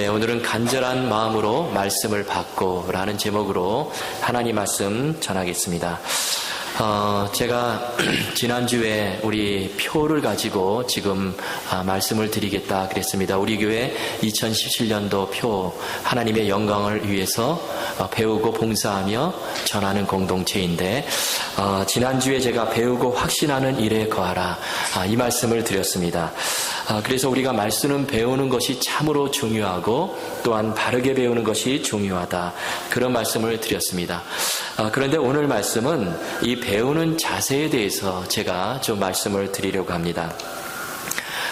네, 오늘은 간절한 마음으로 말씀을 받고 라는 제목으로 하나님 말씀 전하겠습니다. 제가 지난주에 우리 표를 가지고 지금 말씀을 드리겠다 그랬습니다. 우리 교회 2017년도 표 하나님의 영광을 위해서 배우고 봉사하며 전하는 공동체인데 지난주에 제가 배우고 확신하는 일에 거하라 이 말씀을 드렸습니다. 그래서 우리가 말씀은 배우는 것이 참으로 중요하고 또한 바르게 배우는 것이 중요하다 그런 말씀을 드렸습니다. 그런데 오늘 말씀은 이 배우는 자세에 대해서 제가 좀 말씀을 드리려고 합니다.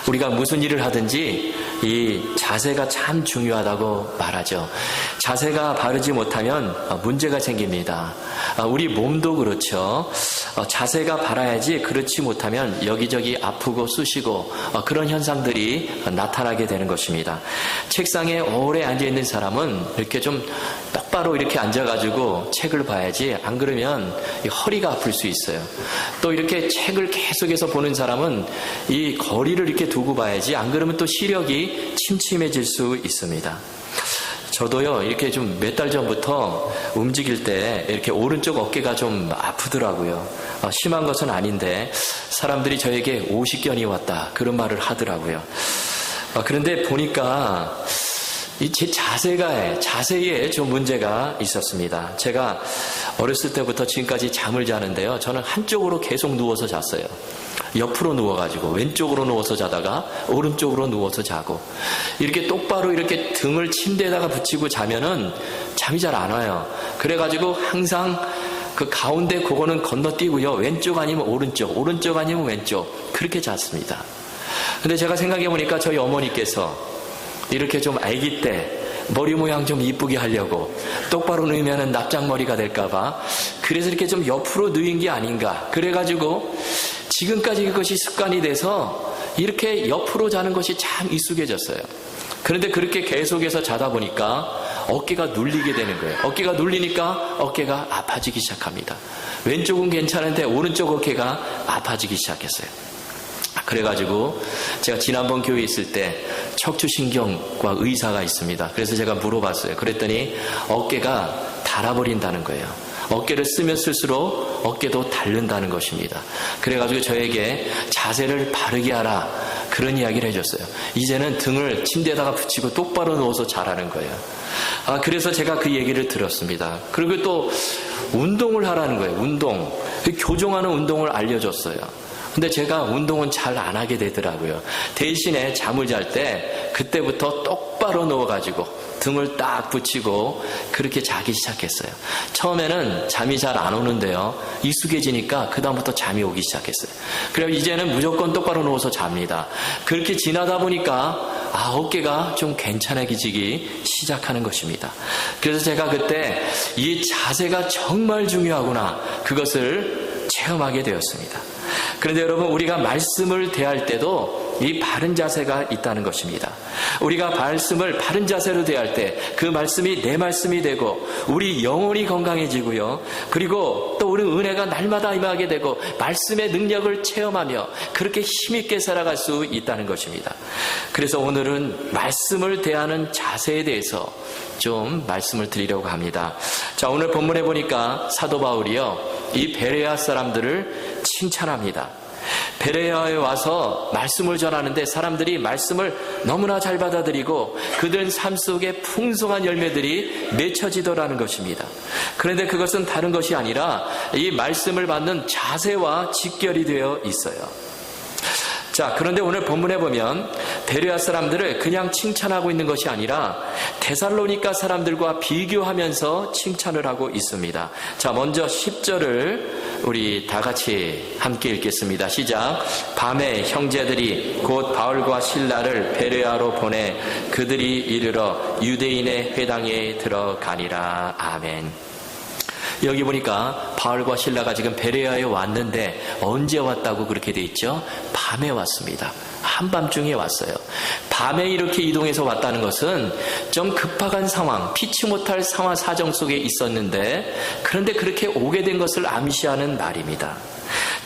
우리가 무슨 일을 하든지 이 자세가 참 중요하다고 말하죠. 자세가 바르지 못하면 문제가 생깁니다. 우리 몸도 그렇죠. 자세가 바라야지 그렇지 못하면 여기저기 아프고 쑤시고 그런 현상들이 나타나게 되는 것입니다. 책상에 오래 앉아있는 사람은 이렇게 좀 똑바로 이렇게 앉아가지고 책을 봐야지 안 그러면 허리가 아플 수 있어요. 또 이렇게 책을 계속해서 보는 사람은 이 거리를 이렇게 두고 봐야지 안 그러면 또 시력이 침침해질 수 있습니다. 저도요, 이렇게 좀 몇 달 전부터 움직일 때 이렇게 오른쪽 어깨가 좀 아프더라고요. 심한 것은 아닌데 사람들이 저에게 오십견이 왔다 그런 말을 하더라고요. 그런데 보니까 제 자세에 좀 문제가 있었습니다. 제가 어렸을 때부터 지금까지 잠을 자는데요. 저는 한쪽으로 계속 누워서 잤어요. 옆으로 누워가지고 왼쪽으로 누워서 자다가 오른쪽으로 누워서 자고 이렇게 똑바로 이렇게 등을 침대에다가 붙이고 자면은 잠이 잘 안 와요. 그래가지고 항상 그 가운데 그거는 건너뛰고요. 왼쪽 아니면 오른쪽 아니면 왼쪽 그렇게 잤습니다. 근데 제가 생각해 보니까 저희 어머니께서 이렇게 좀 아기 때 머리 모양 좀 이쁘게 하려고 똑바로 누우면은 납작머리가 될까봐 그래서 이렇게 좀 옆으로 누인 게 아닌가. 그래가지고 지금까지 그것이 습관이 돼서 이렇게 옆으로 자는 것이 참 익숙해졌어요. 그런데 그렇게 계속해서 자다 보니까 어깨가 눌리게 되는 거예요. 어깨가 눌리니까 어깨가 아파지기 시작합니다. 왼쪽은 괜찮은데 오른쪽 어깨가 아파지기 시작했어요. 그래가지고 제가 지난번 교회에 있을 때 척추신경과 의사가 있습니다. 그래서 제가 물어봤어요. 그랬더니 어깨가 닳아버린다는 거예요. 어깨를 쓰면 쓸수록 어깨도 닳는다는 것입니다. 그래가지고 저에게 자세를 바르게 하라 그런 이야기를 해줬어요. 이제는 등을 침대에다가 붙이고 똑바로 누워서 자라는 거예요. 그래서 제가 그 얘기를 들었습니다. 그리고 또 운동을 하라는 거예요. 운동. 교정하는 운동을 알려줬어요. 근데 제가 운동은 잘 안 하게 되더라고요. 대신에 잠을 잘 때 그때부터 똑바로 누워가지고 등을 딱 붙이고 그렇게 자기 시작했어요. 처음에는 잠이 잘 안 오는데요. 익숙해지니까 그다음부터 잠이 오기 시작했어요. 그래서 이제는 무조건 똑바로 누워서 잡니다. 그렇게 지나다 보니까 어깨가 좀 괜찮아지기 시작하는 것입니다. 그래서 제가 그때 이 자세가 정말 중요하구나 그것을 체험하게 되었습니다. 그런데 여러분 우리가 말씀을 대할 때도 이 바른 자세가 있다는 것입니다. 우리가 말씀을 바른 자세로 대할 때 그 말씀이 내 말씀이 되고 우리 영혼이 건강해지고요. 그리고 또 우리 은혜가 날마다 임하게 되고 말씀의 능력을 체험하며 그렇게 힘있게 살아갈 수 있다는 것입니다. 그래서 오늘은 말씀을 대하는 자세에 대해서 좀 말씀을 드리려고 합니다. 자, 오늘 본문에 보니까 사도 바울이요, 이 베레아 사람들을 칭찬합니다. 베레아에 와서 말씀을 전하는데 사람들이 말씀을 너무나 잘 받아들이고 그들은 삶 속에 풍성한 열매들이 맺혀지더라는 것입니다. 그런데 그것은 다른 것이 아니라 이 말씀을 받는 자세와 직결이 되어 있어요. 자, 그런데 오늘 본문에 보면 베레아 사람들을 그냥 칭찬하고 있는 것이 아니라 데살로니가 사람들과 비교하면서 칭찬을 하고 있습니다. 자, 먼저 10절을 우리 다 같이 함께 읽겠습니다. 시작. 밤에 형제들이 곧 바울과 실라를 베레아로 보내 그들이 이르러 유대인의 회당에 들어가니라. 아멘. 여기 보니까 바울과 실라가 지금 베레아에 왔는데 언제 왔다고 그렇게 돼 있죠? 밤에 왔습니다. 한밤중에 왔어요. 밤에 이렇게 이동해서 왔다는 것은 좀 급박한 상황, 피치 못할 상황 사정 속에 있었는데 그런데 그렇게 오게 된 것을 암시하는 말입니다.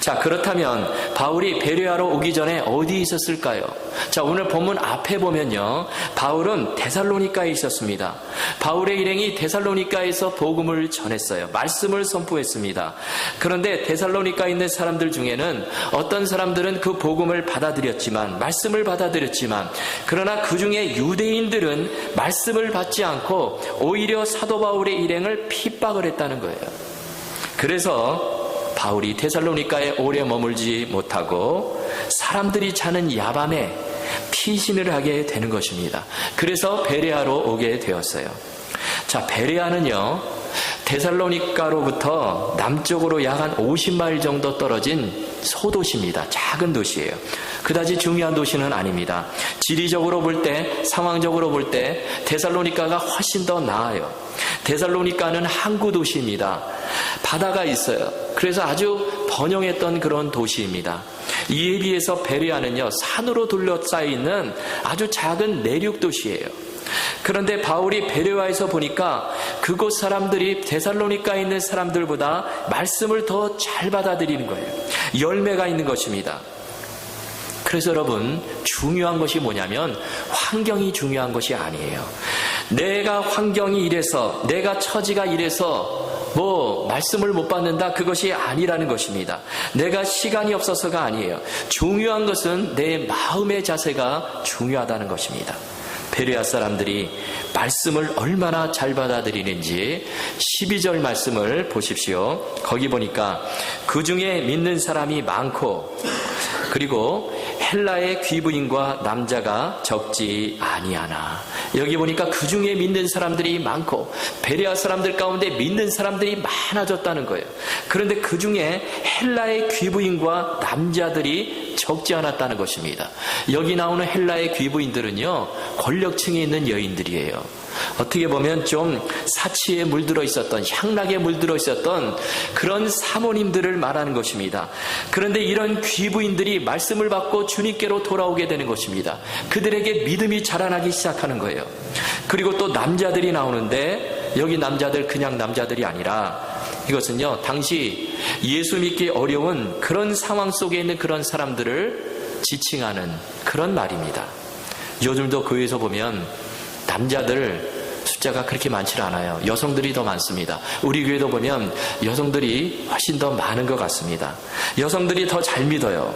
자, 그렇다면 바울이 베레아로 오기 전에 어디 있었을까요? 자, 오늘 본문 앞에 보면요, 바울은 데살로니가에 있었습니다. 바울의 일행이 데살로니가에서 복음을 전했어요. 말씀을 선포했습니다. 그런데 데살로니가에 있는 사람들 중에는 어떤 사람들은 그 복음을 받아들였지만, 말씀을 받아들였지만, 그러나 그 중에 유대인들은 말씀을 받지 않고 오히려 사도 바울의 일행을 핍박을 했다는 거예요. 그래서 바울이 데살로니가에 오래 머물지 못하고 사람들이 자는 야밤에 피신을 하게 되는 것입니다. 그래서 베레아로 오게 되었어요. 자, 베레아는요, 데살로니가로부터 남쪽으로 약 한 50마일 정도 떨어진 소도시입니다. 작은 도시예요. 그다지 중요한 도시는 아닙니다. 지리적으로 볼 때, 상황적으로 볼 때 데살로니가가 훨씬 더 나아요. 데살로니가는 항구 도시입니다. 바다가 있어요. 그래서 아주 번영했던 그런 도시입니다. 이에 비해서 베레아는요, 산으로 둘러싸여 있는 아주 작은 내륙 도시예요. 그런데 바울이 베레아에서 보니까 그곳 사람들이 데살로니가에 있는 사람들보다 말씀을 더 잘 받아들이는 거예요. 열매가 있는 것입니다. 그래서 여러분, 중요한 것이 뭐냐면 환경이 중요한 것이 아니에요. 내가 환경이 이래서, 내가 처지가 이래서 말씀을 못 받는다, 그것이 아니라는 것입니다. 내가 시간이 없어서가 아니에요. 중요한 것은 내 마음의 자세가 중요하다는 것입니다. 베레아 사람들이 말씀을 얼마나 잘 받아들이는지 12절 말씀을 보십시오. 거기 보니까 그 중에 믿는 사람이 많고, 그리고 헬라의 귀부인과 남자가 적지 아니하나. 여기 보니까 그 중에 믿는 사람들이 많고, 베레아 사람들 가운데 믿는 사람들이 많아졌다는 거예요. 그런데 그 중에 헬라의 귀부인과 남자들이 적지 않았다는 것입니다. 여기 나오는 헬라의 귀부인들은요, 권력층에 있는 여인들이에요. 어떻게 보면 좀 사치에 물들어 있었던, 향락에 물들어 있었던 그런 사모님들을 말하는 것입니다. 그런데 이런 귀부인들이 말씀을 받고 주님께로 돌아오게 되는 것입니다. 그들에게 믿음이 자라나기 시작하는 거예요. 그리고 또 남자들이 나오는데, 여기 남자들 그냥 남자들이 아니라 이것은요, 당시 예수 믿기 어려운 그런 상황 속에 있는 그런 사람들을 지칭하는 그런 말입니다. 요즘도 교회에서 보면 남자들 숫자가 그렇게 많지 않아요. 여성들이 더 많습니다. 우리 교회도 보면 여성들이 훨씬 더 많은 것 같습니다. 여성들이 더 잘 믿어요.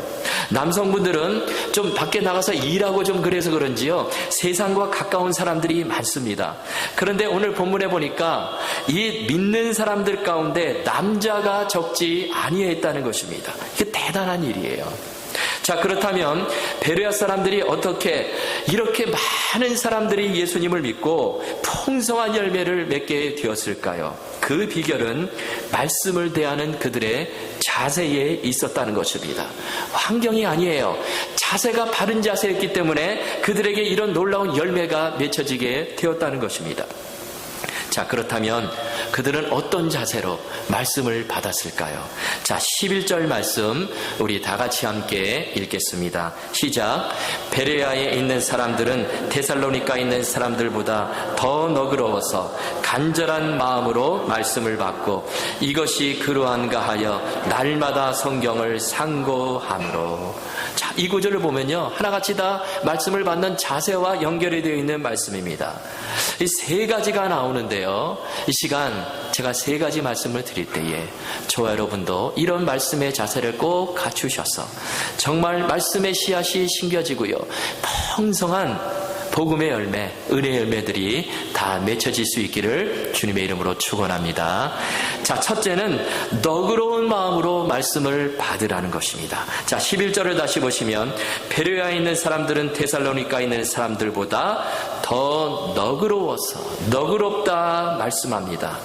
남성분들은 좀 밖에 나가서 일하고 좀 그래서 그런지요, 세상과 가까운 사람들이 많습니다. 그런데 오늘 본문에 보니까 이 믿는 사람들 가운데 남자가 적지 아니했다는 것입니다. 이게 대단한 일이에요. 자, 그렇다면 베레아 사람들이 어떻게 이렇게 많은 사람들이 예수님을 믿고 풍성한 열매를 맺게 되었을까요? 그 비결은 말씀을 대하는 그들의 자세에 있었다는 것입니다. 환경이 아니에요. 자세가 바른 자세였기 때문에 그들에게 이런 놀라운 열매가 맺혀지게 되었다는 것입니다. 자, 그렇다면 그들은 어떤 자세로 말씀을 받았을까요? 자, 11절 말씀 우리 다 같이 함께 읽겠습니다. 시작. 베레아에 있는 사람들은 데살로니가에 있는 사람들보다 더 너그러워서 간절한 마음으로 말씀을 받고 이것이 그러한가 하여 날마다 성경을 상고함으로. 자, 이 구절을 보면요, 하나같이 다 말씀을 받는 자세와 연결이 되어 있는 말씀입니다. 이 세 가지가 나오는데요, 이 시간 제가 세 가지 말씀을 드릴 때에 저와 여러분도 이런 말씀의 자세를 꼭 갖추셔서 정말 말씀의 씨앗이 심겨지고요, 풍성한 복음의 열매, 은혜의 열매들이 다 맺혀질 수 있기를 주님의 이름으로 축원합니다. 자, 첫째는 너그러운 마음으로 말씀을 받으라는 것입니다. 자, 11절을 다시 보시면 베레아에 있는 사람들은 데살로니가에 있는 사람들보다 더 너그럽다 말씀합니다.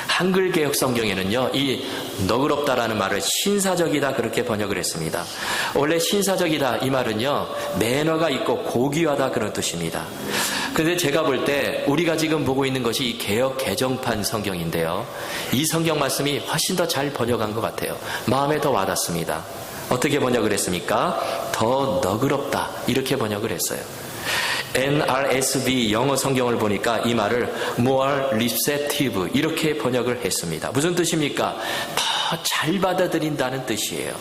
한글 개혁 성경에는요, 이 너그럽다라는 말을 신사적이다 그렇게 번역을 했습니다. 원래 신사적이다 이 말은요, 매너가 있고 고귀하다 그런 뜻입니다. 그런데 제가 볼 때 우리가 지금 보고 있는 것이 이 개혁 개정판 성경인데요, 이 성경 말씀이 훨씬 더 잘 번역한 것 같아요. 마음에 더 와닿습니다. 어떻게 번역을 했습니까? 더 너그럽다 이렇게 번역을 했어요. NRSV 영어 성경을 보니까 이 말을 more receptive 이렇게 번역을 했습니다. 무슨 뜻입니까? 더 잘 받아들인다는 뜻이에요.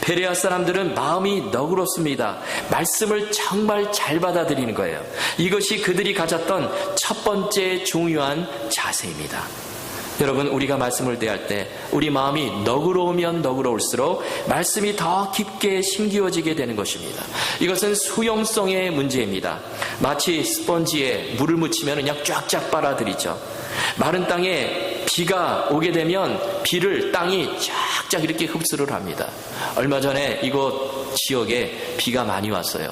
베레아 사람들은 마음이 너그럽습니다. 말씀을 정말 잘 받아들이는 거예요. 이것이 그들이 가졌던 첫 번째 중요한 자세입니다. 여러분, 우리가 말씀을 대할 때 우리 마음이 너그러우면 너그러울수록 말씀이 더 깊게 심기어지게 되는 것입니다. 이것은 수용성의 문제입니다. 마치 스펀지에 물을 묻히면 그냥 쫙쫙 빨아들이죠. 마른 땅에 비가 오게 되면 비를 땅이 쫙쫙 이렇게 흡수를 합니다. 얼마 전에 이곳 지역에 비가 많이 왔어요.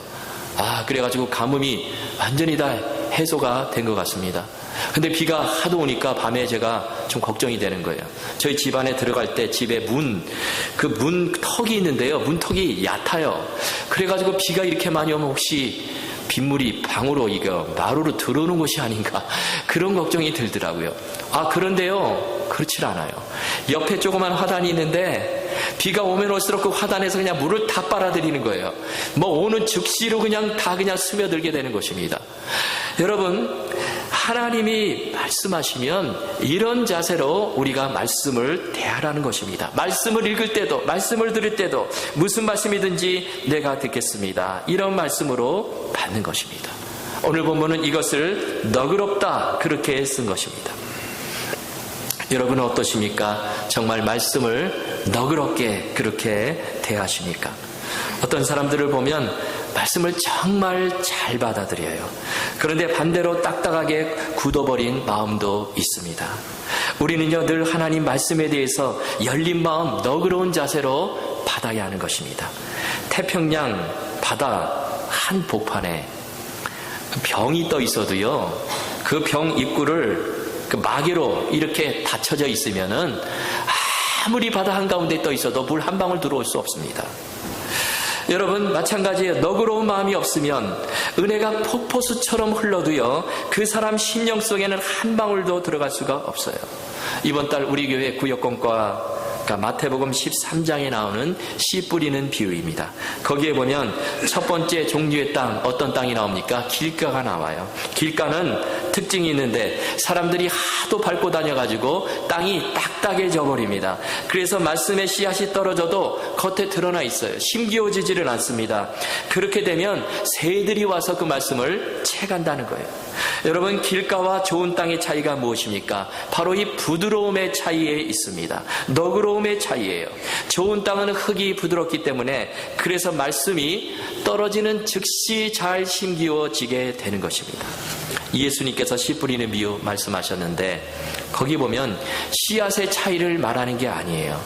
그래가지고 가뭄이 완전히 다 해소가 된 것 같습니다. 근데 비가 하도 오니까 밤에 제가 좀 걱정이 되는 거예요. 저희 집 안에 들어갈 때 집에 문턱이 있는데요. 문턱이 얕아요. 그래가지고 비가 이렇게 많이 오면 혹시 빗물이 방으로 마루로 들어오는 것이 아닌가, 그런 걱정이 들더라고요. 그런데요, 그렇지 않아요. 옆에 조그만 화단이 있는데 비가 오면 올수록 그 화단에서 그냥 물을 다 빨아들이는 거예요. 오는 즉시로 그냥 스며들게 되는 것입니다. 여러분, 하나님이 말씀하시면 이런 자세로 우리가 말씀을 대하라는 것입니다. 말씀을 읽을 때도, 말씀을 들을 때도 무슨 말씀이든지 내가 듣겠습니다, 이런 말씀으로 받는 것입니다. 오늘 본문은 이것을 너그럽다, 그렇게 쓴 것입니다. 여러분은 어떠십니까? 정말 말씀을 너그럽게 그렇게 대하십니까? 어떤 사람들을 보면 말씀을 정말 잘 받아들여요. 그런데 반대로 딱딱하게 굳어버린 마음도 있습니다. 우리는요, 늘 하나님 말씀에 대해서 열린 마음, 너그러운 자세로 받아야 하는 것입니다. 태평양 바다 한 복판에 병이 떠 있어도요, 그 병 입구를 마개로 이렇게 닫혀져 있으면은 아무리 바다 한가운데 떠 있어도 물 한 방울 들어올 수 없습니다. 여러분, 마찬가지예요. 너그러운 마음이 없으면 은혜가 폭포수처럼 흘러도요, 그 사람 심령 속에는 한 방울도 들어갈 수가 없어요. 이번 달 우리 교회 구역공과 마태복음 13장에 나오는 씨 뿌리는 비유입니다. 거기에 보면 첫 번째 종류의 땅, 어떤 땅이 나옵니까? 길가가 나와요. 길가는 특징이 있는데 사람들이 하도 밟고 다녀가지고 땅이 딱딱해져 버립니다. 그래서 말씀의 씨앗이 떨어져도 겉에 드러나 있어요. 심기어지지를 않습니다. 그렇게 되면 새들이 와서 그 말씀을 채간다는 거예요. 여러분, 길가와 좋은 땅의 차이가 무엇입니까? 바로 이 부드러움의 차이에 있습니다. 너그러움의 차이예요. 좋은 땅은 흙이 부드럽기 때문에 그래서 말씀이 떨어지는 즉시 잘 심기어지게 되는 것입니다. 예수님께서 씨 뿌리는 비유 말씀하셨는데 거기 보면 씨앗의 차이를 말하는 게 아니에요.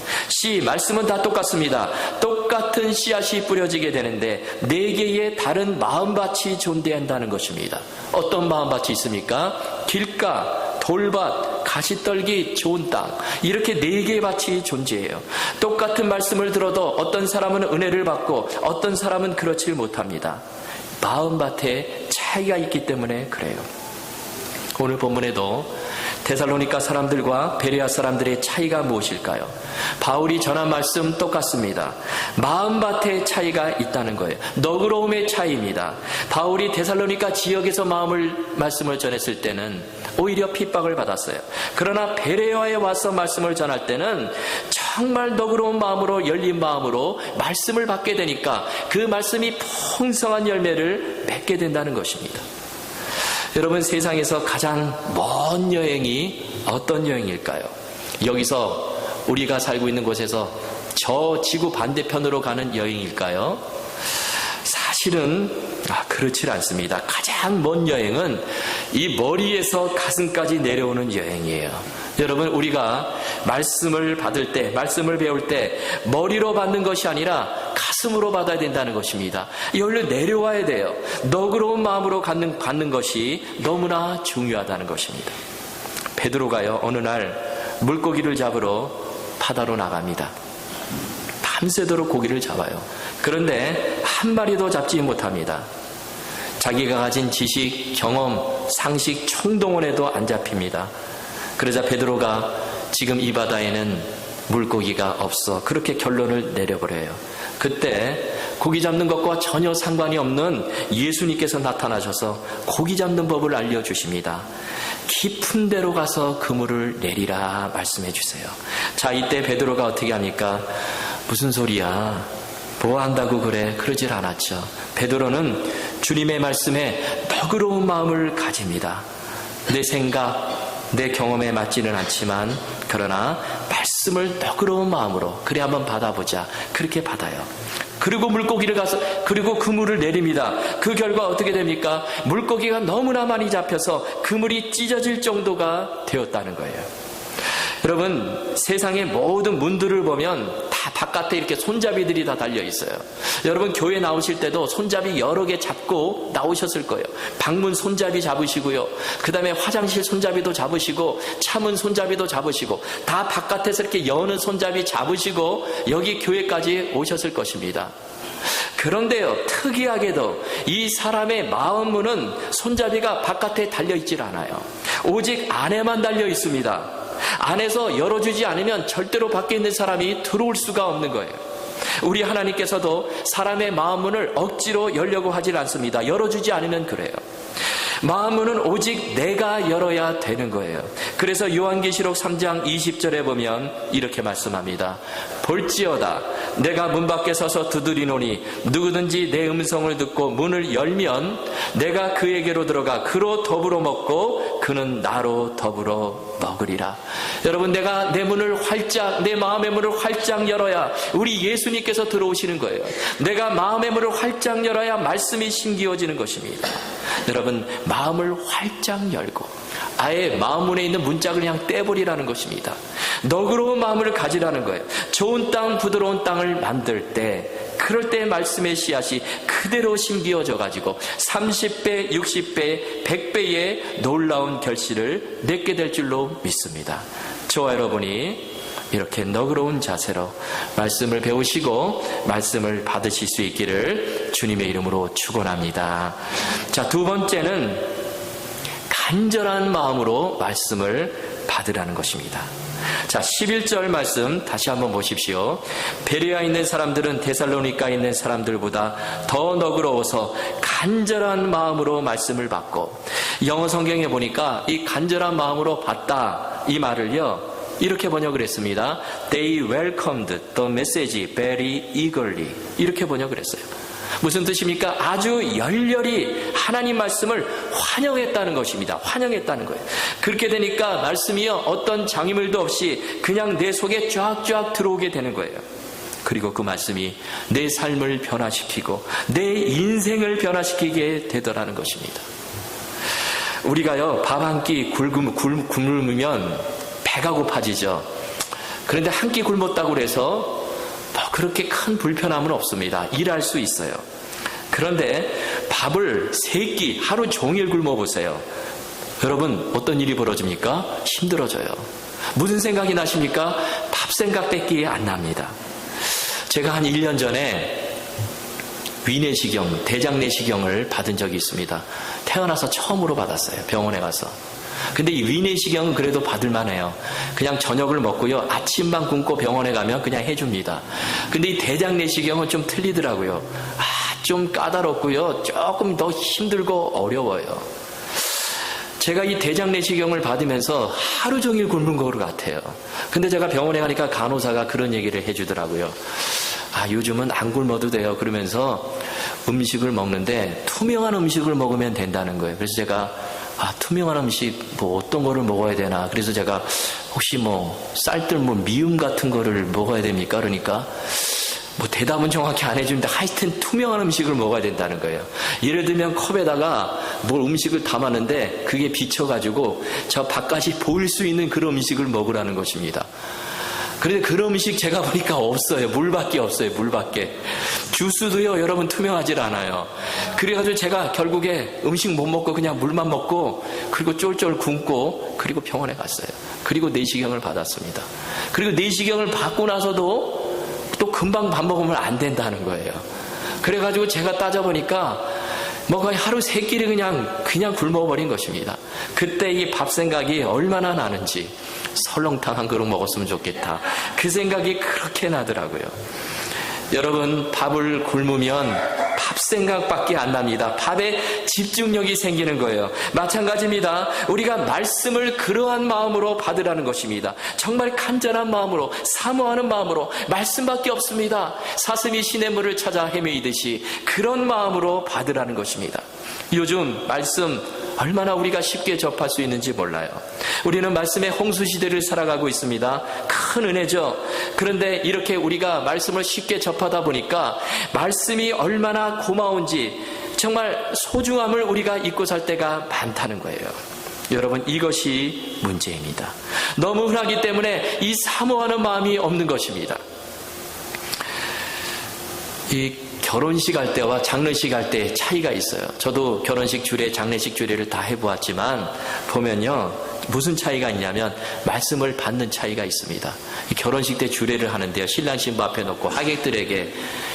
말씀은 다 똑같습니다. 똑같은 씨앗이 뿌려지게 되는데 4개의 다른 마음밭이 존재한다는 것입니다. 어떤 마음밭이 있습니까? 길가, 돌밭, 가시떨기, 좋은 땅, 이렇게 4개의 밭이 존재해요. 똑같은 말씀을 들어도 어떤 사람은 은혜를 받고 어떤 사람은 그렇지 못합니다. 마음밭에 차이가 있기 때문에 그래요. 오늘 본문에도 데살로니가 사람들과 베레아 사람들의 차이가 무엇일까요? 바울이 전한 말씀 똑같습니다. 마음밭의 차이가 있다는 거예요. 너그러움의 차이입니다. 바울이 데살로니가 지역에서 말씀을 전했을 때는 오히려 핍박을 받았어요. 그러나 베레아에 와서 말씀을 전할 때는 정말 너그러운 마음으로, 열린 마음으로 말씀을 받게 되니까 그 말씀이 풍성한 열매를 맺게 된다는 것입니다. 여러분, 세상에서 가장 먼 여행이 어떤 여행일까요? 여기서 우리가 살고 있는 곳에서 저 지구 반대편으로 가는 여행일까요? 사실은 그렇지 않습니다. 가장 먼 여행은 이 머리에서 가슴까지 내려오는 여행이에요. 여러분, 우리가 말씀을 받을 때, 말씀을 배울 때 머리로 받는 것이 아니라 가슴으로 받아야 된다는 것입니다. 여기로 내려와야 돼요. 너그러운 마음으로 갖는 것이 너무나 중요하다는 것입니다. 베드로가요, 어느 날 물고기를 잡으러 바다로 나갑니다. 밤새도록 고기를 잡아요. 그런데 한 마리도 잡지 못합니다. 자기가 가진 지식, 경험, 상식, 총동원에도 안 잡힙니다. 그러자 베드로가 지금 이 바다에는 물고기가 없어, 그렇게 결론을 내려버려요. 그때 고기 잡는 것과 전혀 상관이 없는 예수님께서 나타나셔서 고기 잡는 법을 알려주십니다. 깊은 데로 가서 그물을 내리라 말씀해 주세요. 자, 이때 베드로가 어떻게 합니까? 무슨 소리야? 뭐 한다고 그래? 그러질 않았죠. 베드로는 주님의 말씀에 너그러운 마음을 가집니다. 내 생각, 내 경험에 맞지는 않지만 그러나 말씀을 너그러운 마음으로 그래 한번 받아보자. 그렇게 받아요. 그리고 물고기를 가서 그리고 그물을 내립니다. 그 결과 어떻게 됩니까? 물고기가 너무나 많이 잡혀서 그물이 찢어질 정도가 되었다는 거예요. 여러분, 세상의 모든 문들을 보면 다 바깥에 이렇게 손잡이들이 다 달려 있어요. 여러분, 교회 나오실 때도 손잡이 여러 개 잡고 나오셨을 거예요. 방문 손잡이 잡으시고요. 그 다음에 화장실 손잡이도 잡으시고 차문 손잡이도 잡으시고 다 바깥에서 이렇게 여는 손잡이 잡으시고 여기 교회까지 오셨을 것입니다. 그런데요, 특이하게도 이 사람의 마음문은 손잡이가 바깥에 달려있질 않아요. 오직 안에만 달려 있습니다. 안에서 열어주지 않으면 절대로 밖에 있는 사람이 들어올 수가 없는 거예요. 우리 하나님께서도 사람의 마음문을 억지로 열려고 하질 않습니다. 열어주지 않으면 그래요. 마음문은 오직 내가 열어야 되는 거예요. 그래서 요한계시록 3장 20절에 보면 이렇게 말씀합니다. 볼지어다 내가 문 밖에 서서 두드리노니 누구든지 내 음성을 듣고 문을 열면 내가 그에게로 들어가 그로 더불어 먹고 그는 나로 더불어 먹으리라. 여러분, 내가 내 문을 활짝, 내 마음의 문을 활짝 열어야 우리 예수님께서 들어오시는 거예요. 내가 마음의 문을 활짝 열어야 말씀이 심기어지는 것입니다. 여러분, 마음을 활짝 열고 아예 마음문에 있는 문짝을 그냥 떼버리라는 것입니다. 너그러운 마음을 가지라는 거예요. 좋은 땅, 부드러운 땅을 만들 때 그럴 때 말씀의 씨앗이 그대로 심기어져 가지고 30배, 60배, 100배의 놀라운 결실을 맺게 될 줄로 믿습니다. 저와 여러분이 이렇게 너그러운 자세로 말씀을 배우시고 말씀을 받으실 수 있기를 주님의 이름으로 축원합니다. 자, 두 번째는 간절한 마음으로 말씀을 받으라는 것입니다. 자, 11절 말씀 다시 한번 보십시오. 베레아에 있는 사람들은 데살로니가에 있는 사람들보다 더 너그러워서 간절한 마음으로 말씀을 받고, 영어 성경에 보니까 이 간절한 마음으로 받다 이 말을요 이렇게 번역을 했습니다. They welcomed the message very eagerly. 이렇게 번역을 했어요. 무슨 뜻입니까? 아주 열렬히 하나님 말씀을 환영했다는 것입니다. 환영했다는 거예요. 그렇게 되니까 말씀이요 어떤 장애물도 없이 그냥 내 속에 쫙쫙 들어오게 되는 거예요. 그리고 그 말씀이 내 삶을 변화시키고 내 인생을 변화시키게 되더라는 것입니다. 우리가요 밥 한 끼 굶으면 배가 고파지죠. 그런데 한 끼 굶었다고 해서 그렇게 큰 불편함은 없습니다. 일할 수 있어요. 그런데 밥을 3끼 하루 종일 굶어보세요. 여러분, 어떤 일이 벌어집니까? 힘들어져요. 무슨 생각이 나십니까? 밥 생각밖에 안 납니다. 제가 한 1년 전에 위내시경, 대장내시경을 받은 적이 있습니다. 태어나서 처음으로 받았어요. 병원에 가서. 근데 이 위내시경은 그래도 받을만해요. 그냥 저녁을 먹고요 아침만 굶고 병원에 가면 그냥 해줍니다. 근데 이 대장내시경은 좀 틀리더라고요. 좀 까다롭고요 조금 더 힘들고 어려워요. 제가 이 대장내시경을 받으면서 하루 종일 굶은 것 같아요. 근데 제가 병원에 가니까 간호사가 그런 얘기를 해주더라고요. 요즘은 안 굶어도 돼요. 그러면서 음식을 먹는데 투명한 음식을 먹으면 된다는 거예요. 그래서 제가 투명한 음식 어떤 거를 먹어야 되나. 그래서 제가 혹시 쌀뜨물 미음 같은 거를 먹어야 됩니까? 그러니까 대답은 정확히 안 해주는데 하여튼 투명한 음식을 먹어야 된다는 거예요. 예를 들면 컵에다가 음식을 담았는데 그게 비쳐가지고 저 바깥이 보일 수 있는 그런 음식을 먹으라는 것입니다. 그런데 그런 음식 제가 보니까 없어요. 물밖에 없어요. 물밖에. 주스도요 여러분 투명하질 않아요. 그래가지고 제가 결국에 음식 못 먹고 그냥 물만 먹고 그리고 쫄쫄 굶고 그리고 병원에 갔어요. 그리고 내시경을 받았습니다. 그리고 내시경을 받고 나서도 또 금방 밥 먹으면 안 된다는 거예요. 그래가지고 제가 따져보니까 거의 하루 3끼를 그냥 굶어버린 것입니다. 그때 이 밥 생각이 얼마나 나는지, 설렁탕 한 그릇 먹었으면 좋겠다. 그 생각이 그렇게 나더라고요. 여러분, 밥을 굶으면 밥 생각밖에 안 납니다. 밥에 집중력이 생기는 거예요. 마찬가지입니다. 우리가 말씀을 그러한 마음으로 받으라는 것입니다. 정말 간절한 마음으로, 사모하는 마음으로. 말씀밖에 없습니다. 사슴이 시냇물을 찾아 헤매이듯이 그런 마음으로 받으라는 것입니다. 요즘 말씀 얼마나 우리가 쉽게 접할 수 있는지 몰라요. 우리는 말씀의 홍수시대를 살아가고 있습니다. 큰 은혜죠. 그런데 이렇게 우리가 말씀을 쉽게 접하다 보니까 말씀이 얼마나 고마운지, 정말 소중함을 우리가 잊고 살 때가 많다는 거예요. 여러분, 이것이 문제입니다. 너무 흔하기 때문에 이 사모하는 마음이 없는 것입니다. 이 결혼식 할 때와 장례식 할 때 차이가 있어요. 저도 결혼식 주례, 장례식 주례를 다 해보았지만 보면요, 무슨 차이가 있냐면 말씀을 받는 차이가 있습니다. 결혼식 때 주례를 하는데요, 신랑 신부 앞에 놓고 하객들에게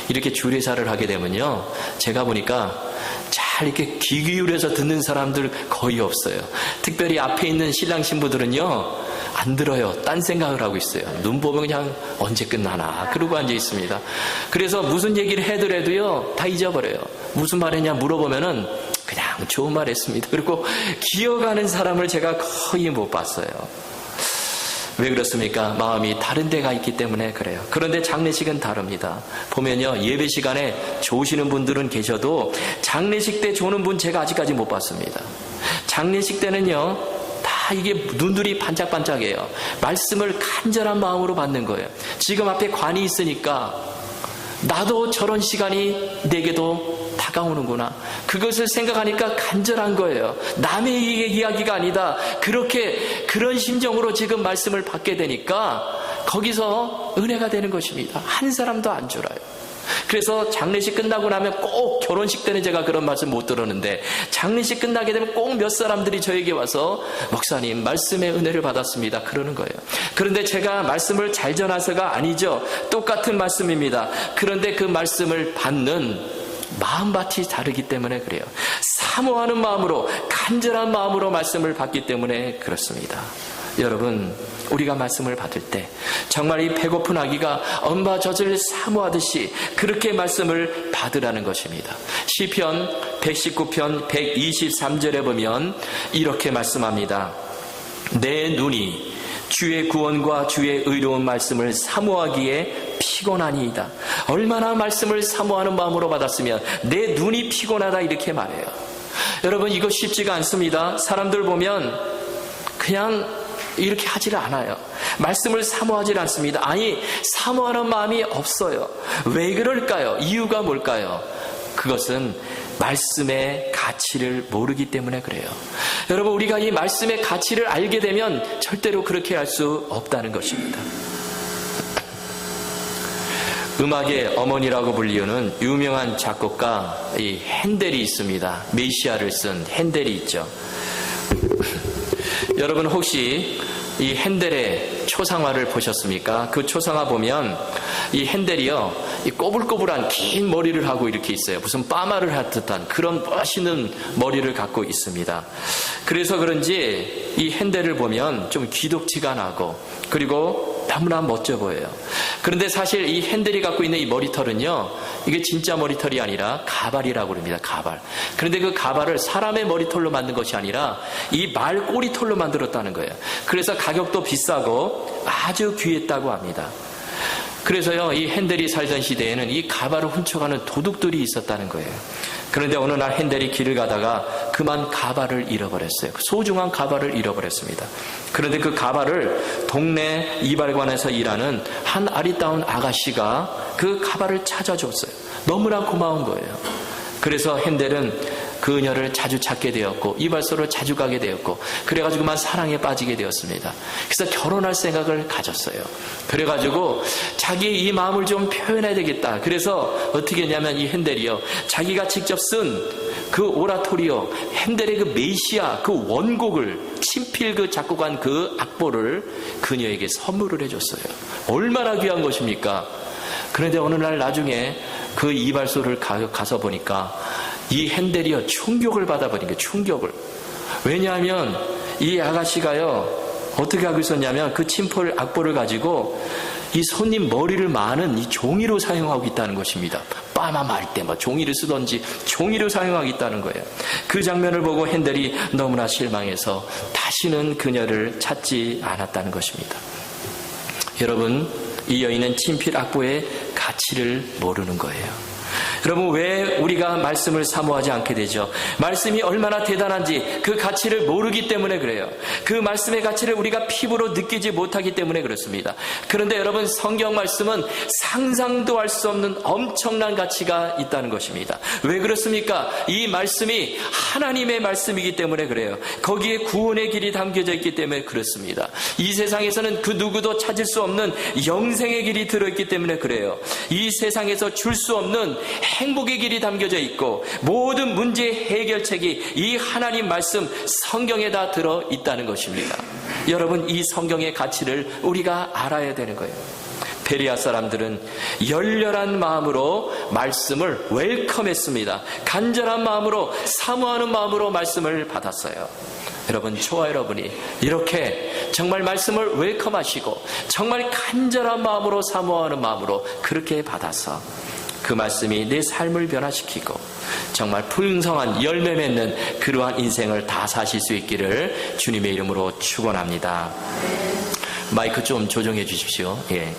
이렇게 주례사를 하게 되면요, 제가 보니까 잘 이렇게 귀 기울여서 듣는 사람들 거의 없어요. 특별히 앞에 있는 신랑 신부들은요, 안 들어요. 딴 생각을 하고 있어요. 눈 보면 그냥 언제 끝나나 그러고 앉아 있습니다. 그래서 무슨 얘기를 해더라도요, 다 잊어버려요. 무슨 말 했냐 물어보면은 그냥 좋은 말 했습니다. 그리고 기억하는 사람을 제가 거의 못 봤어요. 왜 그렇습니까? 마음이 다른 데가 있기 때문에 그래요. 그런데 장례식은 다릅니다. 보면요, 예배 시간에 좋으시는 분들은 계셔도 장례식 때 좋은 분 제가 아직까지 못 봤습니다. 장례식 때는요, 다 이게 눈들이 반짝반짝해요. 말씀을 간절한 마음으로 받는 거예요. 지금 앞에 관이 있으니까 나도 저런 시간이 내게도 다가오는구나. 그것을 생각하니까 간절한 거예요. 남의 이야기가 아니다. 그런 심정으로 지금 말씀을 받게 되니까 거기서 은혜가 되는 것입니다. 한 사람도 안 줄어요. 그래서 장례식 끝나고 나면 꼭, 결혼식 때는 제가 그런 말씀 못 들었는데 장례식 끝나게 되면 꼭 몇 사람들이 저에게 와서 목사님, 말씀의 은혜를 받았습니다, 그러는 거예요. 그런데 제가 말씀을 잘 전해서가 아니죠. 똑같은 말씀입니다. 그런데 그 말씀을 받는 마음밭이 다르기 때문에 그래요. 사모하는 마음으로, 간절한 마음으로 말씀을 받기 때문에 그렇습니다. 여러분, 우리가 말씀을 받을 때 정말 이 배고픈 아기가 엄마 젖을 사모하듯이 그렇게 말씀을 받으라는 것입니다. 시편 119편 123절에 보면 이렇게 말씀합니다. 내 눈이 주의 구원과 주의 의로운 말씀을 사모하기에 피곤하니이다. 얼마나 말씀을 사모하는 마음으로 받았으면 내 눈이 피곤하다, 이렇게 말해요. 여러분, 이거 쉽지가 않습니다. 사람들 보면 그냥 이렇게 하지를 않아요. 말씀을 사모하지 않습니다. 아니, 사모하는 마음이 없어요. 왜 그럴까요? 이유가 뭘까요? 그것은 말씀의 가치를 모르기 때문에 그래요. 여러분, 우리가 이 말씀의 가치를 알게 되면 절대로 그렇게 할 수 없다는 것입니다. 음악의 어머니라고 불리우는 유명한 작곡가 이 핸델이 있습니다. 메시아를 쓴 핸델이 있죠. 여러분, 혹시 이 핸델의 초상화를 보셨습니까? 그 초상화 보면 이 핸델이요, 이 꼬불꼬불한 긴 머리를 하고 이렇게 있어요. 무슨 빠마를 한 듯한 그런 멋있는 머리를 갖고 있습니다. 그래서 그런지 이 핸델을 보면 좀 귀독지가 나고, 그리고 너무나 멋져 보여요. 그런데 사실 이 핸델이 갖고 있는 이 머리털은요, 이게 진짜 머리털이 아니라 가발이라고 합니다. 가발. 그런데 그 가발을 사람의 머리털로 만든 것이 아니라 이 말 꼬리털로 만들었다는 거예요. 그래서 가격도 비싸고 아주 귀했다고 합니다. 그래서요, 이 핸델이 살던 시대에는 이 가발을 훔쳐가는 도둑들이 있었다는 거예요. 그런데 어느 날 핸델이 길을 가다가 그만 가발을 잃어버렸어요. 소중한 가발을 잃어버렸습니다. 그런데 그 가발을 동네 이발관에서 일하는 한 아리따운 아가씨가 그 가발을 찾아줬어요. 너무나 고마운 거예요. 그래서 핸델은 그녀를 자주 찾게 되었고 이발소를 자주 가게 되었고, 그래가지고만 사랑에 빠지게 되었습니다. 그래서 결혼할 생각을 가졌어요. 그래가지고 자기의 이 마음을 좀 표현해야 되겠다. 그래서 어떻게 했냐면 이 핸델이요, 자기가 직접 쓴 그 오라토리오, 핸델의 그 메시아 그 원곡을, 친필 그 작곡한 그 악보를 그녀에게 선물을 해줬어요. 얼마나 귀한 것입니까? 그런데 어느 날 나중에 그 이발소를 가서 보니까 이 핸델이요, 충격을 받아버린 거예요. 충격을. 왜냐하면 이 아가씨가요, 어떻게 하고 있었냐면 그 친필 악보를 가지고 이 손님 머리를 많은 이 종이로 사용하고 있다는 것입니다. 빠마 말 때 종이를 쓰던지 종이로 사용하고 있다는 거예요. 그 장면을 보고 핸델이 너무나 실망해서 다시는 그녀를 찾지 않았다는 것입니다. 여러분, 이 여인은 친필 악보의 가치를 모르는 거예요. 여러분, 왜 우리가 말씀을 사모하지 않게 되죠? 말씀이 얼마나 대단한지 그 가치를 모르기 때문에 그래요. 그 말씀의 가치를 우리가 피부로 느끼지 못하기 때문에 그렇습니다. 그런데 여러분, 성경 말씀은 상상도 할 수 없는 엄청난 가치가 있다는 것입니다. 왜 그렇습니까? 이 말씀이 하나님의 말씀이기 때문에 그래요. 거기에 구원의 길이 담겨져 있기 때문에 그렇습니다. 이 세상에서는 그 누구도 찾을 수 없는 영생의 길이 들어있기 때문에 그래요. 이 세상에서 줄 수 없는 행복의 길이 담겨져 있고 모든 문제의 해결책이 이 하나님 말씀 성경에 다 들어있다는 것입니다. 여러분, 이 성경의 가치를 우리가 알아야 되는 거예요. 베레아 사람들은 열렬한 마음으로 말씀을 웰컴했습니다. 간절한 마음으로, 사모하는 마음으로 말씀을 받았어요. 여러분, 저와 여러분이 이렇게 정말 말씀을 웰컴하시고 정말 간절한 마음으로, 사모하는 마음으로 그렇게 받아서 그 말씀이 내 삶을 변화시키고 정말 풍성한 열매 맺는 그러한 인생을 다 사실 수 있기를 주님의 이름으로 축원합니다. 마이크 좀 조정해 주십시오. 예.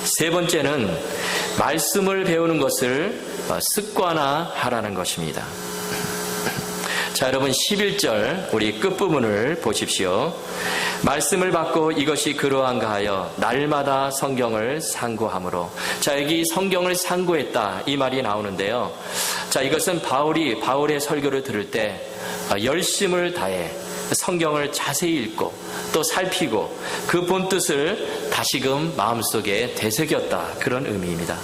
세 번째는 말씀을 배우는 것을 습관화하라는 것입니다. 자, 여러분, 11절 우리 끝부분을 보십시오. 말씀을 받고 이것이 그러한가 하여 날마다 성경을 상고함으로. 자, 여기 성경을 상고했다 이 말이 나오는데요. 자, 이것은 바울의 설교를 들을 때 열심을 다해 성경을 자세히 읽고 또 살피고 그 본뜻을 다시금 마음속에 되새겼다, 그런 의미입니다.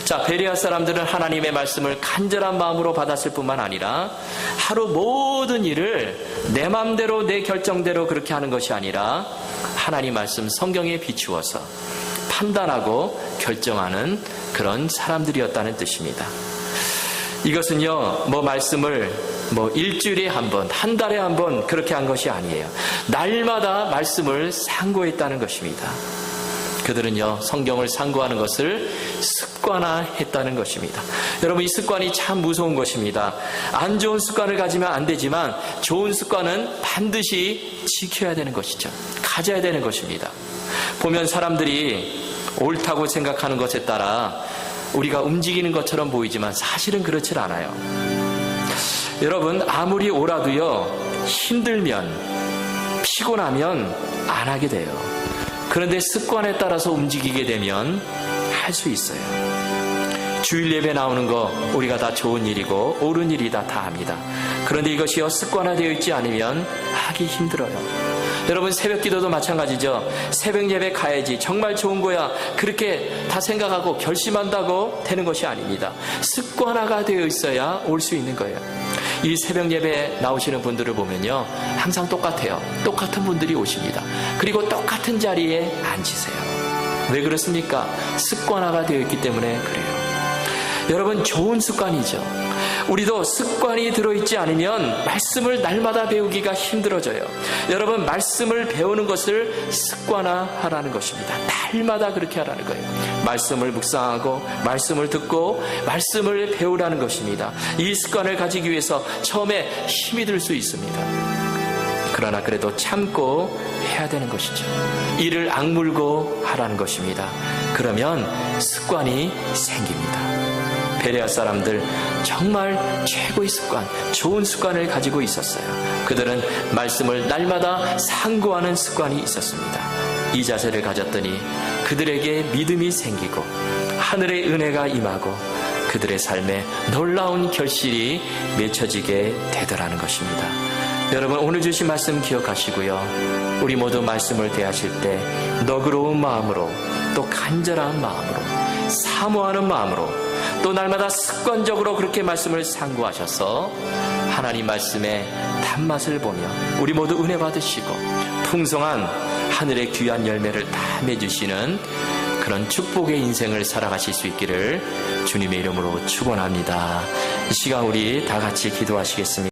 자, 베레아 사람들은 하나님의 말씀을 간절한 마음으로 받았을 뿐만 아니라 하루 모든 일을 내 마음대로, 내 결정대로 그렇게 하는 것이 아니라 하나님 말씀 성경에 비추어서 판단하고 결정하는 그런 사람들이었다는 뜻입니다. 이것은요, 말씀을 일주일에 한 번, 한 달에 한 번 그렇게 한 것이 아니에요. 날마다 말씀을 상고했다는 것입니다. 그들은요, 성경을 상고하는 것을 습관화했다는 것입니다. 여러분, 이 습관이 참 무서운 것입니다. 안 좋은 습관을 가지면 안 되지만 좋은 습관은 반드시 지켜야 되는 것이죠. 가져야 되는 것입니다. 보면 사람들이 옳다고 생각하는 것에 따라 우리가 움직이는 것처럼 보이지만 사실은 그렇지 않아요. 여러분, 아무리 옳아도요, 힘들면, 피곤하면 안 하게 돼요. 그런데 습관에 따라서 움직이게 되면 할 수 있어요. 주일 예배 나오는 거 우리가 다 좋은 일이고 옳은 일이다, 다 합니다. 그런데 이것이 습관화되어 있지 않으면 하기 힘들어요. 여러분, 새벽 기도도 마찬가지죠. 새벽 예배 가야지, 정말 좋은 거야, 그렇게 다 생각하고 결심한다고 되는 것이 아닙니다. 습관화가 되어 있어야 올 수 있는 거예요. 이 새벽 예배에 나오시는 분들을 보면요, 항상 똑같아요. 똑같은 분들이 오십니다. 그리고 똑같은 자리에 앉으세요. 왜 그렇습니까? 습관화가 되어 있기 때문에 그래요. 여러분, 좋은 습관이죠. 우리도 습관이 들어있지 않으면 말씀을 날마다 배우기가 힘들어져요. 여러분, 말씀을 배우는 것을 습관화하라는 것입니다. 날마다 그렇게 하라는 거예요. 말씀을 묵상하고 말씀을 듣고 말씀을 배우라는 것입니다. 이 습관을 가지기 위해서 처음에 힘이 들 수 있습니다. 그러나 그래도 참고 해야 되는 것이죠. 이를 악물고 하라는 것입니다. 그러면 습관이 생깁니다. 베레아 사람들 정말 최고의 습관, 좋은 습관을 가지고 있었어요. 그들은 말씀을 날마다 상고하는 습관이 있었습니다. 이 자세를 가졌더니 그들에게 믿음이 생기고 하늘의 은혜가 임하고 그들의 삶에 놀라운 결실이 맺혀지게 되더라는 것입니다. 여러분, 오늘 주신 말씀 기억하시고요. 우리 모두 말씀을 대하실 때 너그러운 마음으로, 또 간절한 마음으로, 사모하는 마음으로, 또 날마다 습관적으로 그렇게 말씀을 상고하셔서 하나님 말씀의 단맛을 보며 우리 모두 은혜 받으시고 풍성한 하늘의 귀한 열매를 다 맺으시는 그런 축복의 인생을 살아가실 수 있기를 주님의 이름으로 축원합니다. 이 시간 우리 다 같이 기도하시겠습니다.